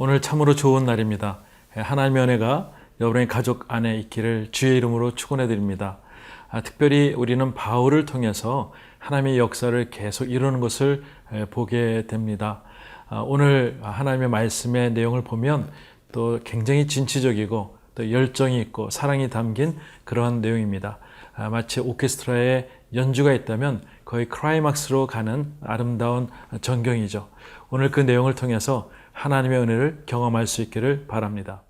오늘 참으로 좋은 날입니다. 하나님의 은혜가 여러분의 가족 안에 있기를 주의 이름으로 축원해 드립니다. 특별히 우리는 바울을 통해서 하나님의 역사를 계속 이루는 것을 보게 됩니다. 오늘 하나님의 말씀의 내용을 보면 또 굉장히 진취적이고 또 열정이 있고 사랑이 담긴 그러한 내용입니다. 마치 오케스트라의 연주가 있다면 거의 클라이막스로 가는 아름다운 전경이죠. 오늘 그 내용을 통해서 하나님의 은혜를 경험할 수 있기를 바랍니다.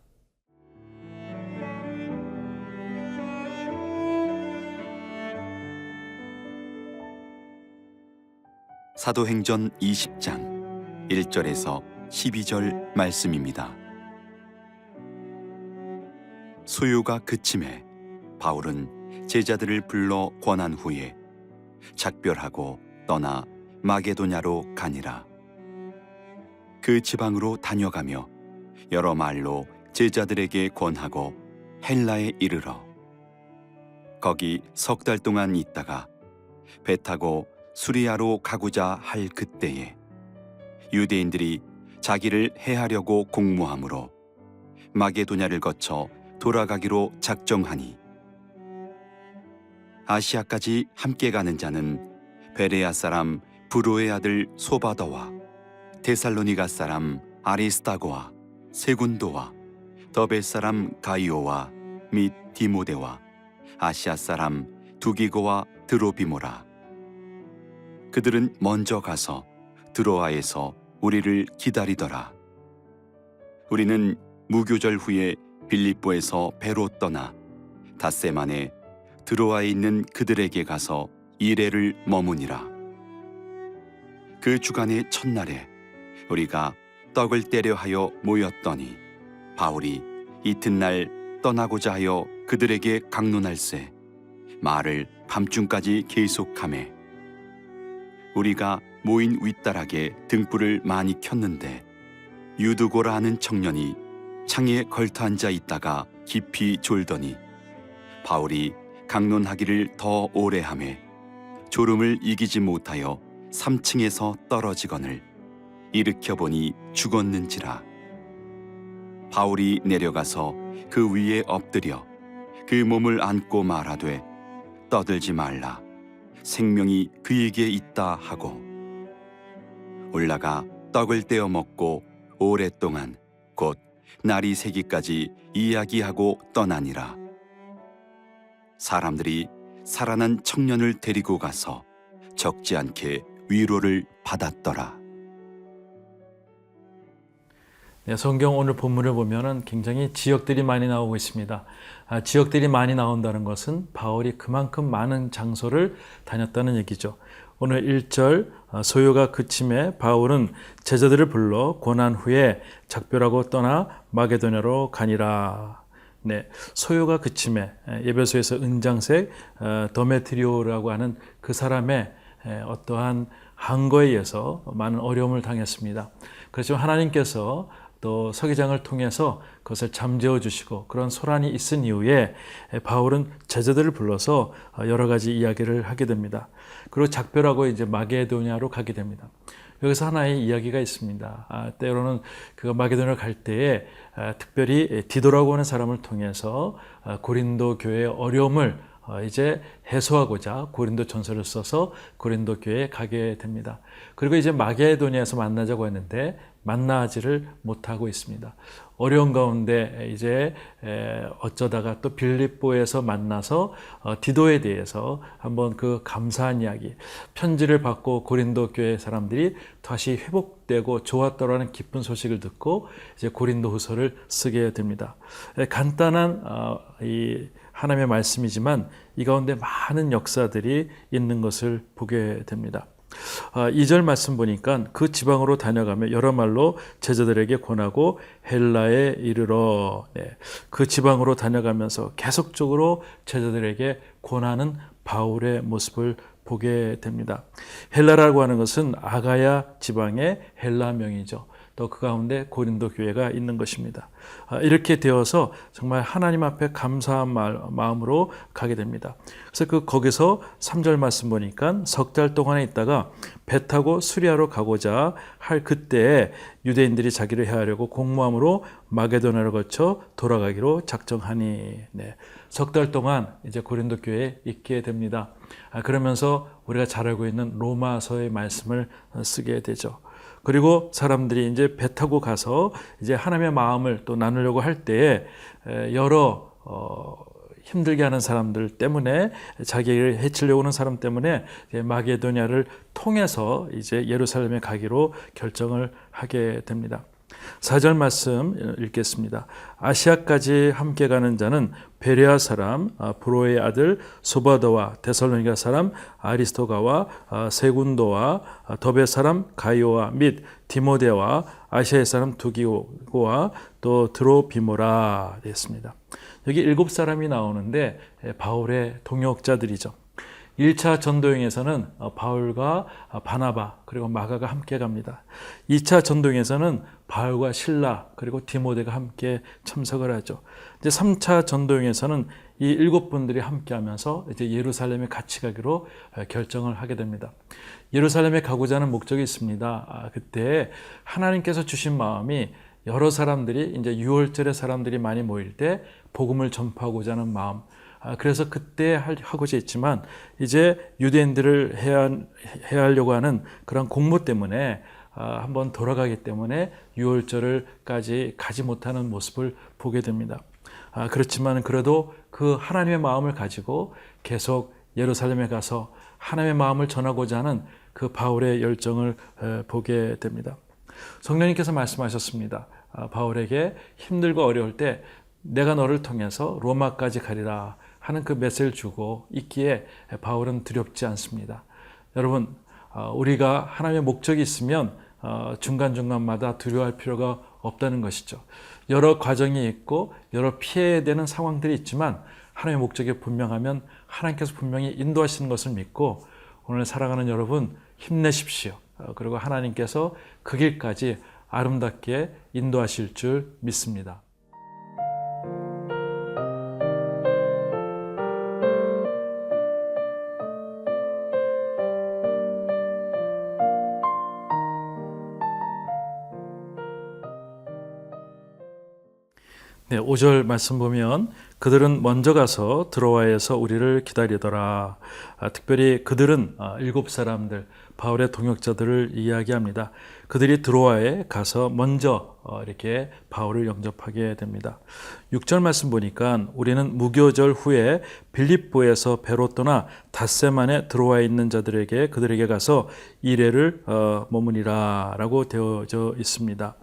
사도행전 20장 1절에서 12절 말씀입니다. 소요가 그침에 바울은 제자들을 불러 권한 후에 작별하고 떠나 마게도냐로 가니라. 그 지방으로 다녀가며 여러 말로 제자들에게 권하고 헬라에 이르러 거기 석 달 동안 있다가 배 타고 수리아로 가고자 할 그때에 유대인들이 자기를 해하려고 공모하므로 마게도냐를 거쳐 돌아가기로 작정하니 아시아까지 함께 가는 자는 베레아 사람 브로의 아들 소바더와 데살로니가 사람 아리스타고와 세군도와 더베 사람 가이오와 및 디모데와 아시아 사람 두기고와 드로비모라. 그들은 먼저 가서 드로아에서 우리를 기다리더라. 우리는 무교절 후에 빌립보에서 배로 떠나 닷새 만에 드로아에 있는 그들에게 가서 이레를 머무니라. 그 주간의 첫날에 우리가 떡을 떼려 하여 모였더니 바울이 이튿날 떠나고자 하여 그들에게 강론할세 말을 밤중까지 계속하매 우리가 모인 윗다락에 등불을 많이 켰는데 유두고라 하는 청년이 창에 걸터 앉아 있다가 깊이 졸더니 바울이 강론하기를 더 오래 하매 졸음을 이기지 못하여 3층에서 떨어지거늘 일으켜 보니 죽었는지라. 바울이 내려가서 그 위에 엎드려 그 몸을 안고 말하되 떠들지 말라 생명이 그에게 있다 하고 올라가 떡을 떼어 먹고 오랫동안 곧 날이 새기까지 이야기하고 떠나니라. 사람들이 살아난 청년을 데리고 가서 적지 않게 위로를 받았더라. 네, 성경 오늘 본문을 보면은 굉장히 지역들이 많이 나오고 있습니다. 지역들이 많이 나온다는 것은 바울이 그만큼 많은 장소를 다녔다는 얘기죠. 오늘 1절 소요가 그침에 바울은 제자들을 불러 권한 후에 작별하고 떠나 마게도냐로 가니라. 네, 소요가 그침에 에베소에서 은장색 데메트리오라고 하는 그 사람의 어떠한 항거에 의해서 많은 어려움을 당했습니다. 그렇지만 하나님께서 또 서기장을 통해서 그것을 잠재워 주시고 그런 소란이 있은 이후에 바울은 제자들을 불러서 여러 가지 이야기를 하게 됩니다. 그리고 작별하고 이제 마게도냐로 가게 됩니다. 여기서 하나의 이야기가 있습니다. 때로는 그 마게도냐로 갈 때에 특별히 디도라고 하는 사람을 통해서 고린도 교회의 어려움을 이제 해소하고자 고린도 전서를 써서 고린도 교회에 가게 됩니다. 그리고 이제 마게도냐에서 만나자고 했는데 만나지를 못하고 있습니다. 어려운 가운데 이제 어쩌다가 또 빌립보에서 만나서 디도에 대해서 한번 그 감사한 이야기, 편지를 받고 고린도 교회 사람들이 다시 회복되고 좋았다라는 기쁜 소식을 듣고 이제 고린도 후서를 쓰게 됩니다. 간단한 이 하나님의 말씀이지만 이 가운데 많은 역사들이 있는 것을 보게 됩니다. 2절 말씀 보니까 그 지방으로 다녀가며 여러 말로 제자들에게 권하고 헬라에 이르러. 네, 그 지방으로 다녀가면서 계속적으로 제자들에게 권하는 바울의 모습을 보게 됩니다. 헬라라고 하는 것은 아가야 지방의 헬라명이죠. 또 그 가운데 고린도 교회가 있는 것입니다. 이렇게 되어서 정말 하나님 앞에 감사한 마음으로 가게 됩니다. 그래서 거기서 3절 말씀 보니까 석 달 동안에 있다가 배 타고 수리아로 가고자 할 그때에 유대인들이 자기를 해하려고 공모함으로 마게도냐를 거쳐 돌아가기로 작정하니. 네. 석 달 동안 이제 고린도 교회에 있게 됩니다. 그러면서 우리가 잘 알고 있는 로마서의 말씀을 쓰게 되죠. 그리고 사람들이 이제 배 타고 가서 이제 하나님의 마음을 또 나누려고 할 때에 여러 힘들게 하는 사람들 때문에, 자기를 해치려고 하는 사람 때문에 마게도냐를 통해서 이제 예루살렘에 가기로 결정을 하게 됩니다. 4절 말씀 읽겠습니다. 아시아까지 함께 가는 자는 베레아 사람 브로의 아들 소바더와 데살로니가 사람 아리스토가와 세군도와 더베 사람 가이오와 및 디모데와 아시아의 사람 두기고와 또 드로비모라 됐습니다. 여기 7사람이 나오는데 바울의 동역자들이죠. 1차 전도여행에서는 바울과 바나바 그리고 마가가 함께 갑니다. 2차 전도여행에서는 바울과 실라 그리고 디모데가 함께 참석을 하죠. 이제 3차 전도여행에서는 이 7분들이 함께 하면서 이제 예루살렘에 같이 가기로 결정을 하게 됩니다. 예루살렘에 가고자 하는 목적이 있습니다. 그때 하나님께서 주신 마음이 여러 사람들이 이제 6월절에 사람들이 많이 모일 때 복음을 전파하고자 하는 마음, 그래서 그때 하고자 했지만 이제 유대인들을 해하려고 하는 그런 공모 때문에 한번 돌아가기 때문에 6월절을까지 가지 못하는 모습을 보게 됩니다. 그렇지만 그래도 그 하나님의 마음을 가지고 계속 예루살렘에 가서 하나님의 마음을 전하고자 하는 그 바울의 열정을 보게 됩니다. 성령님께서 말씀하셨습니다. 바울에게 힘들고 어려울 때 내가 너를 통해서 로마까지 가리라 하는 그 메시지를 주고 있기에 바울은 두렵지 않습니다. 여러분, 우리가 하나님의 목적이 있으면 중간중간마다 두려워할 필요가 없다는 것이죠. 여러 과정이 있고 여러 피해야 되는 상황들이 있지만 하나님의 목적이 분명하면 하나님께서 분명히 인도하시는 것을 믿고 오늘 살아가는 여러분 힘내십시오. 그리고 하나님께서 그 길까지 아름답게 인도하실 줄 믿습니다. 네, 5절 말씀 보면 그들은 먼저 가서 드로아에서 우리를 기다리더라. 특별히 그들은 7사람들, 바울의 동역자들을 이야기합니다. 그들이 드로아에 가서 먼저 이렇게 바울을 영접하게 됩니다. 6절 말씀 보니까 우리는 무교절 후에 빌립보에서 배로 떠나 닷새만에 드로아에 있는 자들에게 그들에게 가서 이레를 머무니라 라고 되어져 있습니다.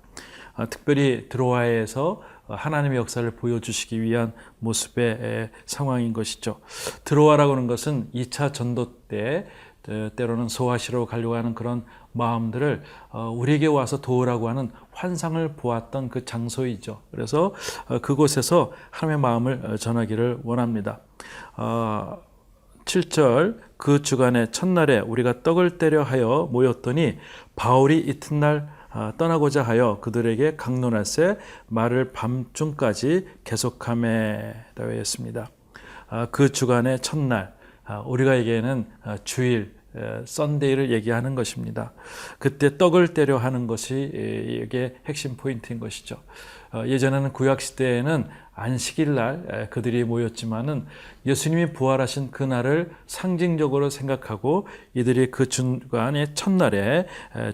특별히 드로아에서 하나님의 역사를 보여주시기 위한 모습의 상황인 것이죠. 드로아라고 하는 것은 2차 전도 때 때로는 소아시로 가려고 하는 그런 마음들을 우리에게 와서 도우라고 하는 환상을 보았던 그 장소이죠. 그래서 그곳에서 하나님의 마음을 전하기를 원합니다. 7절 그 주간의 첫날에 우리가 떡을 떼려 하여 모였더니 바울이 이튿날 떠나고자 하여 그들에게 강론할새 말을 밤중까지 계속하며 되어 있습니다. 그 주간의 첫날, 우리가 얘기하는 주일, 썬데이를 얘기하는 것입니다. 그때 떡을 떼려 하는 것이 이게 핵심 포인트인 것이죠. 예전에는 구약시대에는 안식일날 그들이 모였지만은 예수님이 부활하신 그날을 상징적으로 생각하고 이들이 그 주간의 첫날에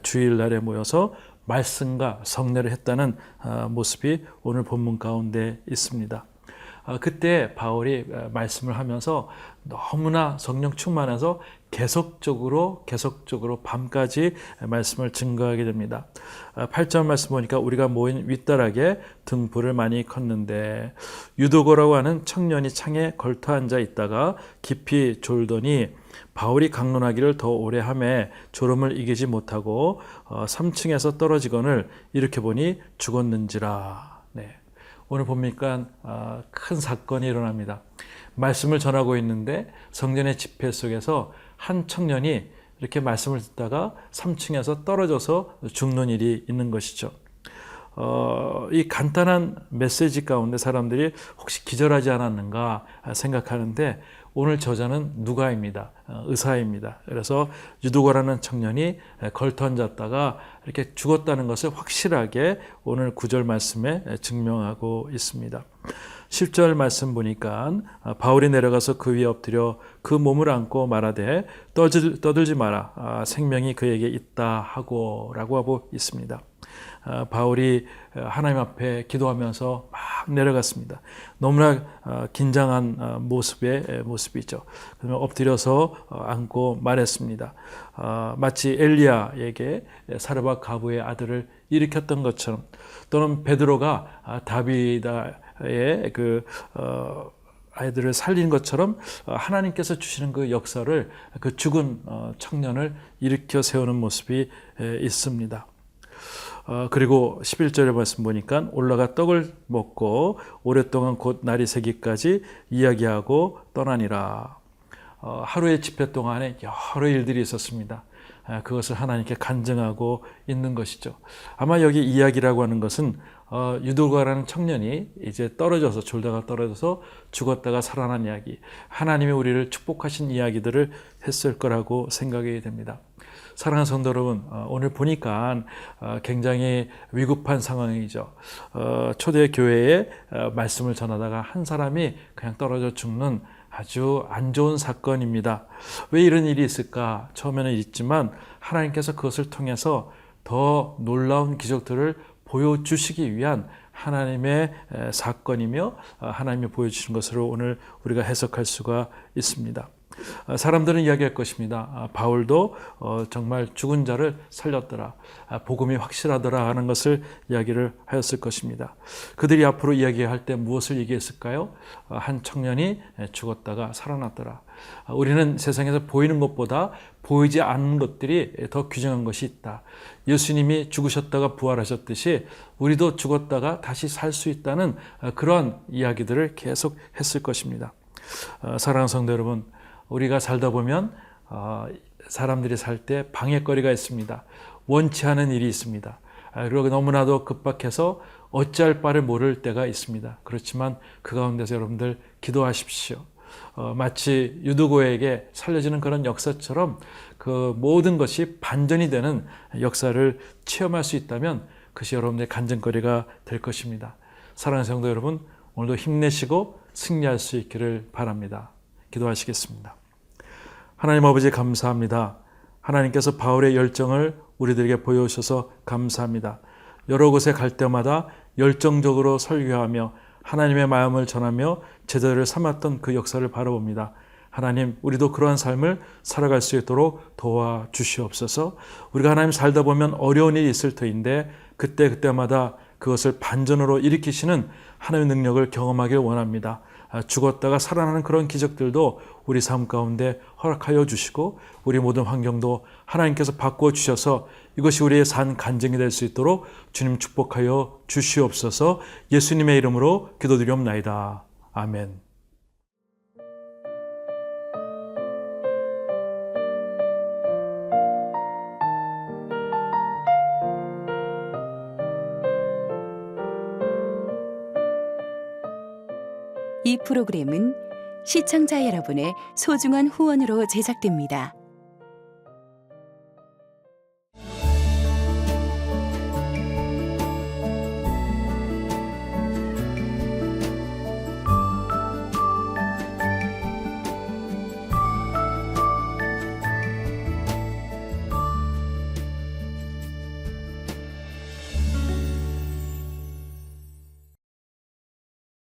주일날에 모여서 말씀과 성례를 했다는 모습이 오늘 본문 가운데 있습니다. 그때 바울이 말씀을 하면서 너무나 성령 충만해서 계속적으로 밤까지 말씀을 증거하게 됩니다. 8절 말씀 보니까 우리가 모인 윗다락에 등불을 많이 컸는데 유도고라고 하는 청년이 창에 걸터 앉아 있다가 깊이 졸더니 바울이 강론하기를 더 오래 하매 졸음을 이기지 못하고 3층에서 떨어지거늘 이렇게 보니 죽었는지라. 네. 오늘 보니까 큰 사건이 일어납니다. 말씀을 전하고 있는데 성전의 집회 속에서 한 청년이 이렇게 말씀을 듣다가 3층에서 떨어져서 죽는 일이 있는 것이죠. 이 간단한 메시지 가운데 사람들이 혹시 기절하지 않았는가 생각하는데 오늘 저자는 누가입니다. 의사입니다. 그래서 유두고라는 청년이 걸터앉았다가 이렇게 죽었다는 것을 확실하게 오늘 9절 말씀에 증명하고 있습니다. 10절 말씀 보니까 바울이 내려가서 그 위에 엎드려 그 몸을 안고 말하되 떠들지 마라. 생명이 그에게 있다 하고 라고 하고 있습니다. 바울이 하나님 앞에 기도하면서 막 내려갔습니다. 너무나 긴장한 모습이죠. 그러면 엎드려서 안고 말했습니다. 마치 엘리야에게 사르밧 가부의 아들을 일으켰던 것처럼, 또는 베드로가 다비다의 아이들을 살린 것처럼 하나님께서 주시는 그 역사를, 그 죽은 청년을 일으켜 세우는 모습이 있습니다. 그리고 11절의 말씀 보니까 올라가 떡을 먹고 오랫동안 곧 날이 새기까지 이야기하고 떠나니라. 하루의 집회 동안에 여러 일들이 있었습니다. 그것을 하나님께 간증하고 있는 것이죠. 아마 여기 이야기라고 하는 것은 유도가라는 청년이 이제 졸다가 떨어져서 죽었다가 살아난 이야기, 하나님이 우리를 축복하신 이야기들을 했을 거라고 생각이 됩니다. 사랑하는 성도 여러분, 오늘 보니까 굉장히 위급한 상황이죠. 초대 교회에 말씀을 전하다가 한 사람이 그냥 떨어져 죽는 아주 안 좋은 사건입니다. 왜 이런 일이 있을까? 처음에는 있지만 하나님께서 그것을 통해서 더 놀라운 기적들을 보여주시기 위한 하나님의 사건이며 하나님이 보여주신 것으로 오늘 우리가 해석할 수가 있습니다. 사람들은 이야기할 것입니다. 바울도 정말 죽은 자를 살렸더라, 복음이 확실하더라 하는 것을 이야기를 하였을 것입니다. 그들이 앞으로 이야기할 때 무엇을 얘기했을까요? 한 청년이 죽었다가 살아났더라. 우리는 세상에서 보이는 것보다 보이지 않는 것들이 더 귀중한 것이 있다. 예수님이 죽으셨다가 부활하셨듯이 우리도 죽었다가 다시 살 수 있다는 그러한 이야기들을 계속 했을 것입니다. 사랑하는 성도 여러분, 우리가 살다 보면 사람들이 살 때 방해거리가 있습니다. 원치 않은 일이 있습니다. 그리고 너무나도 급박해서 어찌할 바를 모를 때가 있습니다. 그렇지만 그 가운데서 여러분들 기도하십시오. 마치 유두고에게 살려지는 그런 역사처럼 그 모든 것이 반전이 되는 역사를 체험할 수 있다면 그것이 여러분의 간증거리가 될 것입니다. 사랑하는 성도 여러분, 오늘도 힘내시고 승리할 수 있기를 바랍니다. 기도하시겠습니다. 하나님 아버지, 감사합니다. 하나님께서 바울의 열정을 우리들에게 보여주셔서 감사합니다. 여러 곳에 갈 때마다 열정적으로 설교하며 하나님의 마음을 전하며 제자들을 삼았던 그 역사를 바라봅니다. 하나님, 우리도 그러한 삶을 살아갈 수 있도록 도와주시옵소서. 우리가 하나님 살다 보면 어려운 일이 있을 터인데 그때마다 그것을 반전으로 일으키시는 하나님의 능력을 경험하길 원합니다. 죽었다가 살아나는 그런 기적들도 우리 삶 가운데 허락하여 주시고 우리 모든 환경도 하나님께서 바꾸어 주셔서 이것이 우리의 산 간증이 될 수 있도록 주님 축복하여 주시옵소서. 예수님의 이름으로 기도드리옵나이다. 아멘. 이 프로그램은 시청자 여러분의 소중한 후원으로 제작됩니다.